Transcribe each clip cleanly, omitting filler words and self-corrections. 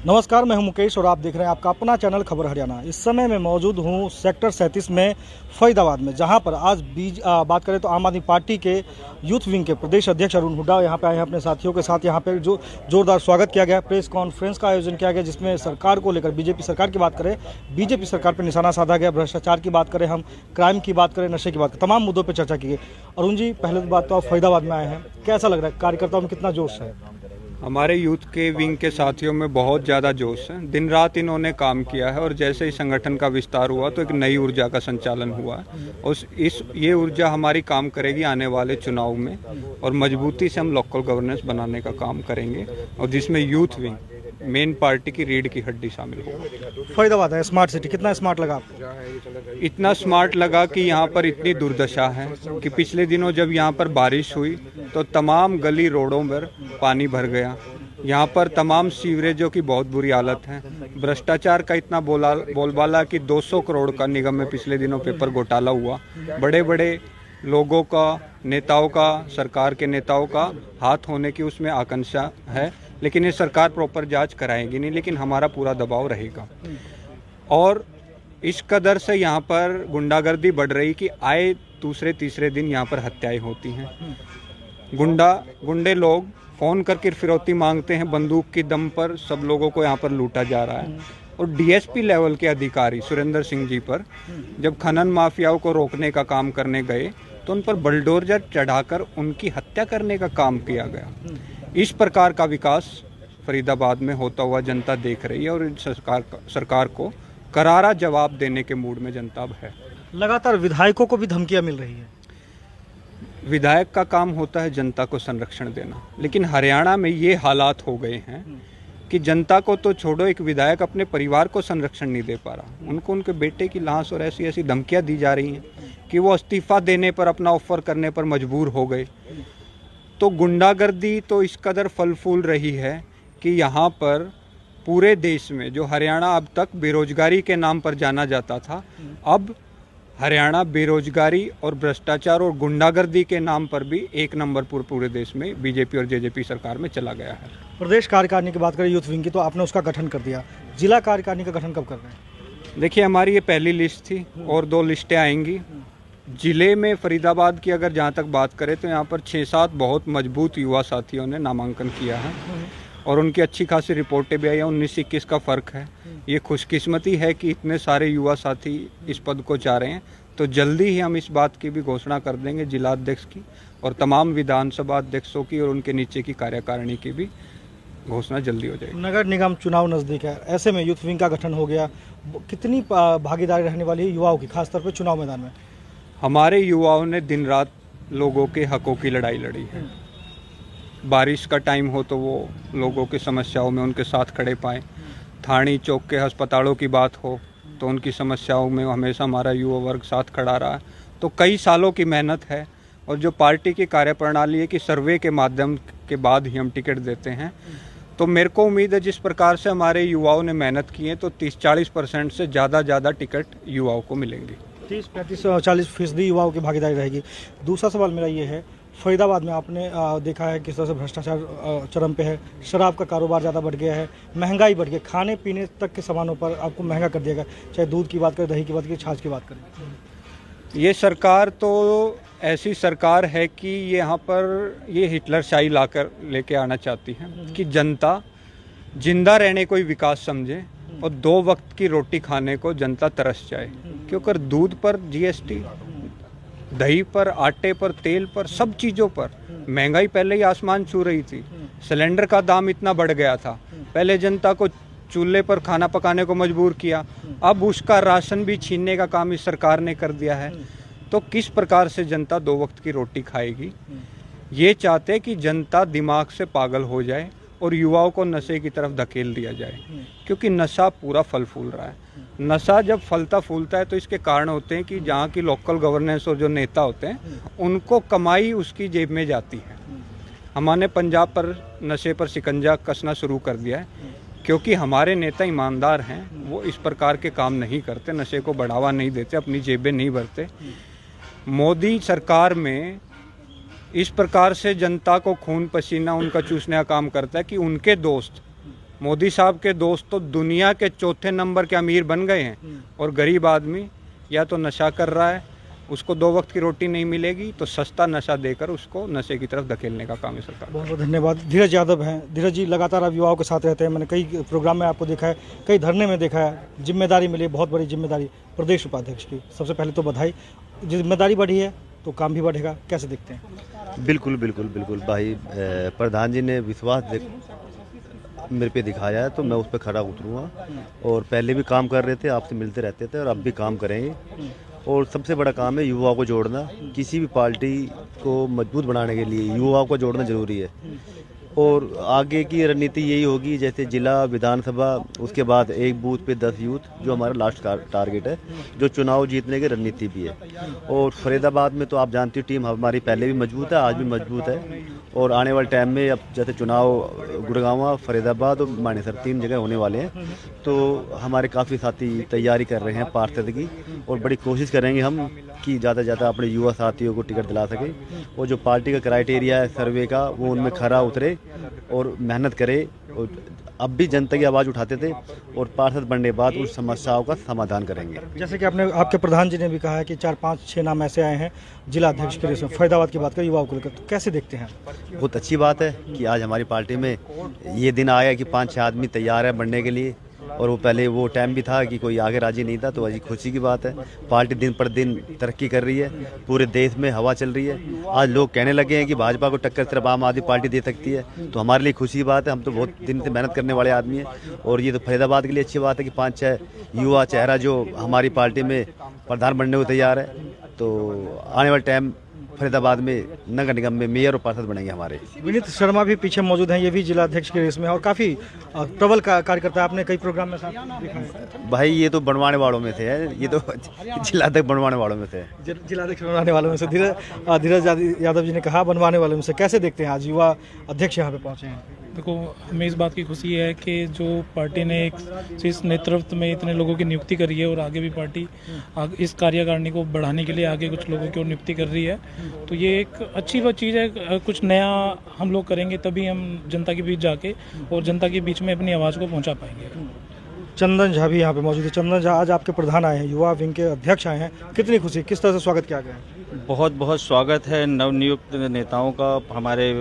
नमस्कार, मैं हूं मुकेश और आप देख रहे हैं आपका अपना चैनल खबर हरियाणा। इस समय मैं मौजूद हूं सेक्टर 37 में फरीदाबाद में, जहां पर आज बात करें तो आम आदमी पार्टी के यूथ विंग के प्रदेश अध्यक्ष अरुण हुड्डा यहां पे आए हैं अपने साथियों के साथ। यहां पे जो जोरदार स्वागत किया गया, प्रेस कॉन्फ्रेंस का आयोजन किया गया, जिसमें सरकार को लेकर बीजेपी सरकार की बात करें, बीजेपी सरकार पर निशाना साधा गया, भ्रष्टाचार की बात करें, हम क्राइम की बात करें, नशे की बात करें, तमाम मुद्दों पर चर्चा की गई। अरुण जी, पहले बात तो आप फरीदाबाद में आए हैं, कैसा लग रहा है? कार्यकर्ताओं में कितना जोश है? हमारे यूथ के विंग के साथियों में बहुत ज़्यादा जोश है। दिन रात इन्होंने काम किया है और जैसे ही संगठन का विस्तार हुआ तो एक नई ऊर्जा का संचालन हुआ है। ये ऊर्जा हमारी काम करेगी आने वाले चुनाव में और मजबूती से हम लोकल गवर्नेंस बनाने का काम करेंगे, और जिसमें यूथ विंग मेन पार्टी की रीढ़ की हड्डी शामिल हो। फरीदाबाद है स्मार्ट सिटी, कितना स्मार्ट लगा आपको? इतना स्मार्ट लगा कि यहाँ पर इतनी दुर्दशा है कि पिछले दिनों जब यहाँ पर बारिश हुई तो तमाम गली रोडों पर पानी भर गया। यहाँ पर तमाम सीवरेजों की बहुत बुरी हालत है। भ्रष्टाचार का इतना बोलबाला कि 200 करोड़ का निगम में पिछले दिनों पेपर घोटाला हुआ। बड़े बड़े लोगों का, नेताओं का, सरकार के नेताओं का हाथ होने की उसमें आकांक्षा है, लेकिन ये सरकार प्रॉपर जांच कराएगी नहीं, लेकिन हमारा पूरा दबाव रहेगा। और इस कदर से यहाँ पर गुंडागर्दी बढ़ रही कि आए दूसरे तीसरे दिन यहाँ पर हत्याएं होती हैं। गुंडे लोग फ़ोन करके फिरौती मांगते हैं, बंदूक की दम पर सब लोगों को यहाँ पर लूटा जा रहा है। और डीएसपी लेवल के अधिकारी सुरेंद्र सिंह जी पर जब खनन माफियाओं को रोकने का काम करने गए तो उन पर बुलडोजर चढ़ाकर उनकी हत्या करने का काम किया गया। इस प्रकार का विकास फरीदाबाद में होता हुआ जनता देख रही है और सरकार को करारा जवाब देने के मूड में जनता अब है। लगातार विधायकों को भी धमकियां मिल रही है। विधायक का काम होता है जनता को संरक्षण देना, लेकिन हरियाणा में ये हालात हो गए हैं कि जनता को तो छोड़ो, एक विधायक अपने परिवार को संरक्षण नहीं दे पा रहा। उनको उनके बेटे की लाश और ऐसी ऐसी धमकियां दी जा रही हैं कि वो इस्तीफा देने पर, अपना ऑफर करने पर मजबूर हो गए। तो गुंडागर्दी तो इस कदर फल फूल रही है कि यहाँ पर पूरे देश में जो हरियाणा अब तक बेरोजगारी के नाम पर जाना जाता था, अब हरियाणा बेरोजगारी और भ्रष्टाचार और गुंडागर्दी के नाम पर भी एक नंबर पर पूरे देश में बीजेपी और जेजेपी सरकार में चला गया है। प्रदेश कार्यकारिणी की बात करें यूथ विंग की, तो आपने उसका गठन कर दिया। जिला कार्यकारिणी का गठन कब कर रहे हैं? देखिए, हमारी ये पहली लिस्ट थी और 2 लिस्टें आएंगी। जिले में फरीदाबाद की अगर जहाँ तक बात करें तो यहाँ पर 6-7 बहुत मजबूत युवा साथियों ने नामांकन किया है और उनकी अच्छी खासी रिपोर्टें भी आई हैं। 19-21 का फ़र्क है। ये खुशकिस्मती है कि इतने सारे युवा साथी इस पद को चाह रहे हैं। तो जल्दी ही हम इस बात की भी घोषणा कर देंगे जिलाध्यक्ष की और तमाम विधानसभा अध्यक्षों की और उनके नीचे की कार्यकारिणी की भी घोषणा जल्दी हो जाएगी। नगर निगम चुनाव नज़दीक है, ऐसे में यूथ विंग का गठन हो गया। कितनी भागीदारी रहने वाली है युवाओं की, खासतौर पर चुनाव मैदान में? हमारे युवाओं ने दिन रात लोगों के हकों की लड़ाई लड़ी है। बारिश का टाइम हो तो वो लोगों की समस्याओं में उनके साथ खड़े पाएँ। थानी चौक के अस्पतालों की बात हो तो उनकी समस्याओं में हमेशा हमारा युवा वर्ग साथ खड़ा रहा है। तो कई सालों की मेहनत है और जो पार्टी की कार्यप्रणाली है कि सर्वे के माध्यम के बाद ही हम टिकट देते हैं, तो मेरे को उम्मीद है जिस प्रकार से हमारे युवाओं ने मेहनत की है तो 30-40% से ज़्यादा टिकट युवाओं को मिलेंगे। 30-35-40% युवाओं की भागीदारी रहेगी। दूसरा सवाल मेरा ये है, फरीदाबाद में आपने देखा है किस तरह से भ्रष्टाचार चरम पे है, शराब का कारोबार ज़्यादा बढ़ गया है, महंगाई बढ़ गई, खाने पीने तक के सामानों पर आपको महंगा कर दिया गया, चाहे दूध की बात करें, दही की बात करें, छाछ की बात करें। ये सरकार तो ऐसी सरकार है कि ये यहाँ पर ये हिटलरशाही लाकर लेके आना चाहती है कि जनता जिंदा रहने को ही विकास समझे और 2 वक्त की रोटी खाने को जनता तरस जाए। क्योंकि दूध पर जीएसटी, दही पर, आटे पर, तेल पर, सब चीज़ों पर महंगाई पहले ही आसमान छू रही थी। सिलेंडर का दाम इतना बढ़ गया था, पहले जनता को चूल्हे पर खाना पकाने को मजबूर किया, अब उसका राशन भी छीनने का काम इस सरकार ने कर दिया है। तो किस प्रकार से जनता 2 वक्त की रोटी खाएगी? ये चाहते कि जनता दिमाग से पागल हो जाए और युवाओं को नशे की तरफ धकेल दिया जाए, क्योंकि नशा पूरा फल फूल रहा है। नशा जब फलता फूलता है तो इसके कारण होते हैं कि जहाँ की लोकल गवर्नेंस और जो नेता होते हैं उनको कमाई उसकी जेब में जाती है। हमने पंजाब पर नशे पर शिकंजा कसना शुरू कर दिया है, क्योंकि हमारे नेता ईमानदार हैं, वो इस प्रकार के काम नहीं करते, नशे को बढ़ावा नहीं देते, अपनी जेबें नहीं भरते। मोदी सरकार में इस प्रकार से जनता को खून पसीना उनका चूसने का काम करता है कि उनके दोस्त मोदी साहब के दोस्त तो दुनिया के चौथे नंबर के अमीर बन गए हैं, और गरीब आदमी या तो नशा कर रहा है, उसको 2 वक्त की रोटी नहीं मिलेगी, तो सस्ता नशा देकर उसको नशे की तरफ धकेलने का काम है सरकार। बहुत बहुत धन्यवाद। धीरज यादव हैं। धीरज जी, लगातार आप युवाओं के साथ रहते हैं, मैंने कई प्रोग्राम में आपको देखा है, कई धरने में देखा है, जिम्मेदारी मिली, बहुत बड़ी जिम्मेदारी प्रदेश उपाध्यक्ष की। सबसे पहले तो बधाई, जिम्मेदारी बढ़ी है तो काम भी बढ़ेगा, कैसे देखते हैं? बिल्कुल बिल्कुल बिल्कुल भाई, प्रधान जी ने विश्वास मेरे पे दिखाया है तो मैं उस पर खरा उतरूँगा। और पहले भी काम कर रहे थे, आपसे मिलते रहते थे और अब भी काम करेंगे। और सबसे बड़ा काम है युवाओं को जोड़ना। किसी भी पार्टी को मजबूत बनाने के लिए युवाओं को जोड़ना जरूरी है। और आगे की रणनीति यही होगी, जैसे जिला, विधानसभा, उसके बाद एक बूथ पे 10 यूथ, जो हमारा लास्ट टारगेट है, जो चुनाव जीतने की रणनीति भी है। और फरीदाबाद में तो आप जानती हो, टीम हमारी पहले भी मजबूत है, आज भी मजबूत है। और आने वाले टाइम में अब जैसे चुनाव गुड़गांव, फरीदाबाद और मानेसर 3 जगह होने वाले हैं, तो हमारे काफ़ी साथी तैयारी कर रहे हैं पार्षद की, और बड़ी कोशिश करेंगे हम कि ज़्यादा से ज़्यादा अपने युवा साथियों को टिकट दिला सके। और जो पार्टी का क्राइटेरिया है सर्वे का, वो उनमें खरा उतरे और मेहनत करे। और अब भी जनता की आवाज़ उठाते थे, और पार्षद बनने के बाद उस समस्याओं का समाधान करेंगे। जैसे कि आपके प्रधान जी ने भी कहा है कि 4, 5, 6 नाम ऐसे आए हैं जिला अध्यक्ष के रेस में। फरीदाबाद की बात करें युवाओं को लेकर, तो कैसे देखते हैं? बहुत अच्छी बात है कि आज हमारी पार्टी में ये दिन आया कि 5-6 आदमी तैयार है बनने के लिए। और वो पहले वो टाइम भी था कि कोई आगे राजी नहीं था, तो आज खुशी की बात है। पार्टी दिन पर दिन तरक्की कर रही है, पूरे देश में हवा चल रही है। आज लोग कहने लगे हैं कि भाजपा को टक्कर सिर्फ आम आदमी पार्टी दे सकती है, तो हमारे लिए खुशी की बात है। हम तो बहुत दिन से मेहनत करने वाले आदमी हैं, और ये तो फरीदाबाद के लिए अच्छी बात है कि 5-6 युवा चेहरा जो हमारी पार्टी में प्रधान बनने को तैयार है। तो आने वाले टाइम फरीदाबाद में नगर निगम में मेयर और पार्षद बनेंगे हमारे। विनीत शर्मा भी पीछे मौजूद हैं, ये भी जिला अध्यक्ष के रेस में और काफ़ी प्रबल कार्यकर्ता, आपने कई प्रोग्राम में साथ देखा है। भाई ये तो बनवाने वालों में से है, ये तो जिला तक बनवाने वालों में से है। जिला अध्यक्ष बनवाने वालों में से धीरज यादव जी ने कहा बनवाने वालों में से। कैसे देखते हैं आज युवा अध्यक्ष यहाँ पे पहुँचे हैं? देखो, हमें इस बात की खुशी है कि जो पार्टी ने एक इस नेतृत्व में इतने लोगों की नियुक्ति करी है, और आगे भी पार्टी इस कार्यकारिणी को बढ़ाने के लिए आगे कुछ लोगों की नियुक्ति कर रही है, तो ये एक अच्छी चीज़ है। कुछ नया हम लोग करेंगे तभी हम जनता के बीच जाके और जनता के बीच में अपनी आवाज़ को पहुंचा पाएंगे। चंदन झा भी यहाँ पे मौजूद है। चंदन झा, आज आपके प्रधान आए हैं, युवा विंग के अध्यक्ष आए हैं, कितनी खुशी, किस तरह से स्वागत किया गया है? बहुत बहुत स्वागत है नवनियुक्त नेताओं का। हमारे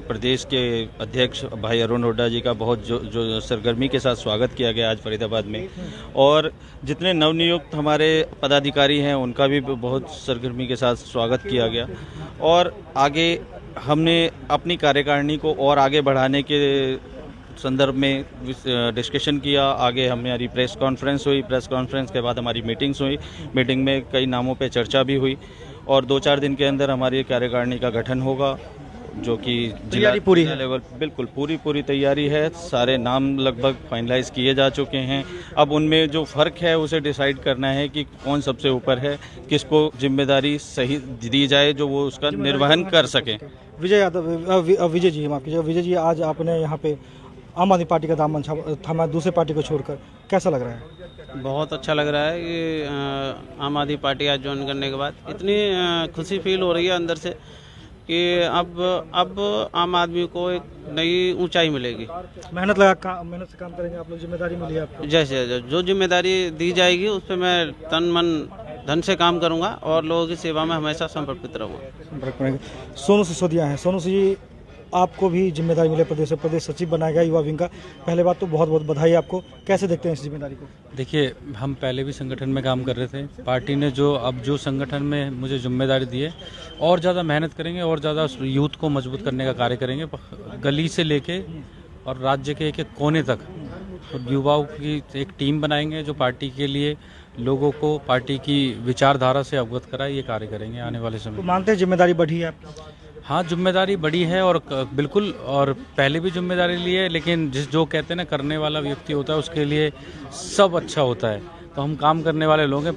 प्रदेश के अध्यक्ष भाई अरुण हुड्डा जी का बहुत जो सरगर्मी के साथ स्वागत किया गया आज फरीदाबाद में, और जितने नवनियुक्त हमारे पदाधिकारी हैं उनका भी बहुत सरगर्मी के साथ स्वागत किया गया। और आगे हमने अपनी कार्यकारिणी को और आगे बढ़ाने के संदर्भ में डिस्कशन किया। आगे हमारी प्रेस कॉन्फ्रेंस हुई, प्रेस कॉन्फ्रेंस के बाद हमारी मीटिंग्स हुई, मीटिंग में कई नामों पे चर्चा भी हुई, और 2-4 दिन के अंदर हमारी कार्यकारिणी का गठन होगा, जो कि जिला पूरी लेवल बिल्कुल पूरी तैयारी है। सारे नाम लगभग फाइनलाइज किए जा चुके हैं। अब उनमें जो फ़र्क है उसे डिसाइड करना है कि कौन सबसे ऊपर है, किसको जिम्मेदारी सही दी जाए जो वो उसका निर्वहन कर सके। विजय यादव, विजय जी, माफ कीजिएगा विजय जी, आज आपने यहाँ पे आम आदमी पार्टी का दामन थामा दूसरे पार्टी को छोड़कर, कैसा लग रहा है? बहुत अच्छा लग रहा है कि आम आदमी पार्टी आज ज्वाइन करने के बाद इतनी खुशी फील हो रही है अंदर से कि अब आम आदमी को एक नई ऊंचाई मिलेगी। मेहनत से काम करेंगे आप लोग, जिम्मेदारी मिली है आपको? जैसे जो जिम्मेदारी दी जाएगी उस पर मैं तन मन धन से काम करूंगा और लोगों की सेवा में हमेशा समर्पित रहूँगा। सोनू सिसोदिया हैं। सोनू जी, आपको भी जिम्मेदारी मिले, प्रदेश सचिव बनाया गया युवा विंग का। पहले बात तो बहुत बहुत बधाई आपको, कैसे देखते हैं इस जिम्मेदारी को? देखिए, हम पहले भी संगठन में काम कर रहे थे, पार्टी ने जो संगठन में मुझे जिम्मेदारी दी है, और ज़्यादा मेहनत करेंगे और ज़्यादा यूथ को मजबूत करने का कार्य करेंगे, गली से लेके और राज्य के एक कोने तक। और युवाओं की एक टीम बनाएंगे जो पार्टी के लिए लोगों को पार्टी की विचारधारा से अवगत कराए, ये कार्य करेंगे आने वाले समय। तो मानते हैं जिम्मेदारी बढ़ी है आपकी? हाँ, जिम्मेदारी बड़ी है, और बिल्कुल, और पहले भी जिम्मेदारी ली है, लेकिन जो कहते हैं ना, करने वाला व्यक्ति होता है उसके लिए सब अच्छा होता है। तो हम काम करने वाले लोग हैं,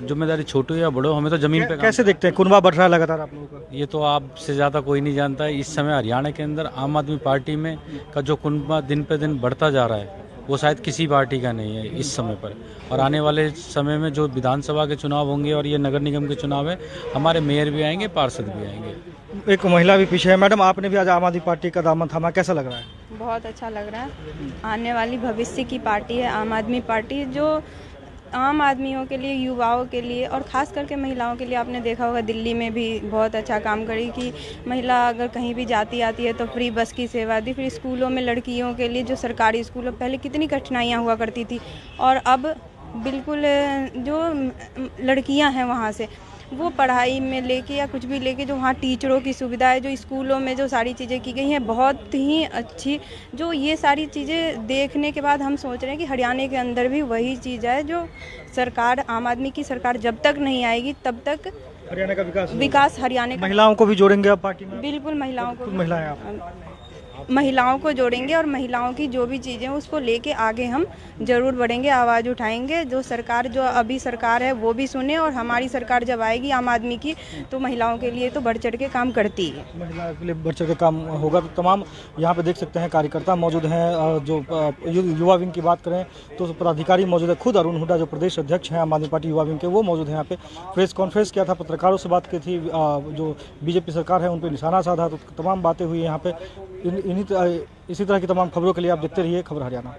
जिम्मेदारी छोटी या बड़ो, हमें तो जमीन पे कैसे देखते हैं? कुनबा बढ़ रहा है लगातार आप लोगों का? ये तो आपसे ज़्यादा कोई नहीं जानता है। इस समय हरियाणा के अंदर आम आदमी पार्टी में का जो कुनबा दिन पे दिन बढ़ता जा रहा है, वो शायद किसी पार्टी का नहीं है इस समय पर। और आने वाले समय में जो विधानसभा के चुनाव होंगे और ये नगर निगम के चुनाव है, हमारे मेयर भी आएंगे, पार्षद भी आएंगे। एक महिला भी पीछे है। मैडम, आपने भी आज आम आदमी पार्टी का दामन थामा, कैसा लग रहा है? बहुत अच्छा लग रहा है। आने वाली भविष्य की पार्टी है आम आदमी पार्टी, जो आम आदमियों के लिए, युवाओं के लिए और ख़ास करके महिलाओं के लिए। आपने देखा होगा दिल्ली में भी बहुत अच्छा काम करी कि महिला अगर कहीं भी जाती आती है तो फ्री बस की सेवा दी। फिर स्कूलों में लड़कियों के लिए, जो सरकारी स्कूलों पहले कितनी कठिनाइयाँ हुआ करती थी, और अब बिल्कुल जो लड़कियां हैं वहाँ से वो पढ़ाई में लेके या कुछ भी लेके, जो वहाँ टीचरों की सुविधा है, जो स्कूलों में जो सारी चीज़ें की गई हैं बहुत ही अच्छी। जो ये सारी चीज़ें देखने के बाद हम सोच रहे हैं कि हरियाणा के अंदर भी वही चीज़ है, जो सरकार, आम आदमी की सरकार जब तक नहीं आएगी तब तक हरियाणा का विकास हरियाणा का। महिलाओं को भी जोड़ेंगे आप पार्टी में? बिल्कुल, महिलाओं को, महिलाएं आप महिलाओं को जोड़ेंगे और महिलाओं की जो भी चीज़ें हैं उसको लेके आगे हम ज़रूर बढ़ेंगे, आवाज़ उठाएंगे। जो सरकार, जो अभी सरकार है वो भी सुने, और हमारी सरकार जब आएगी आम आदमी की, तो महिलाओं के लिए तो बढ़ चढ़ के काम करती है। महिला के लिए बढ़ चढ़ के काम होगा। तो तमाम यहाँ पे देख सकते हैं कार्यकर्ता मौजूद हैं। जो युवा विंग की बात करें तो पदाधिकारी मौजूद है। खुद अरुण हुड्डा जो प्रदेश अध्यक्ष हैं आम आदमी पार्टी युवा विंग के, वो मौजूद हैं यहाँ पे। प्रेस कॉन्फ्रेंस किया था, पत्रकारों से बात की थी। जो बीजेपी सरकार है उन पर निशाना साधा, तो तमाम बातें हुई यहाँ पे। इसी तरह की तमाम खबरों के लिए आप देखते रहिए खबर हरियाणा।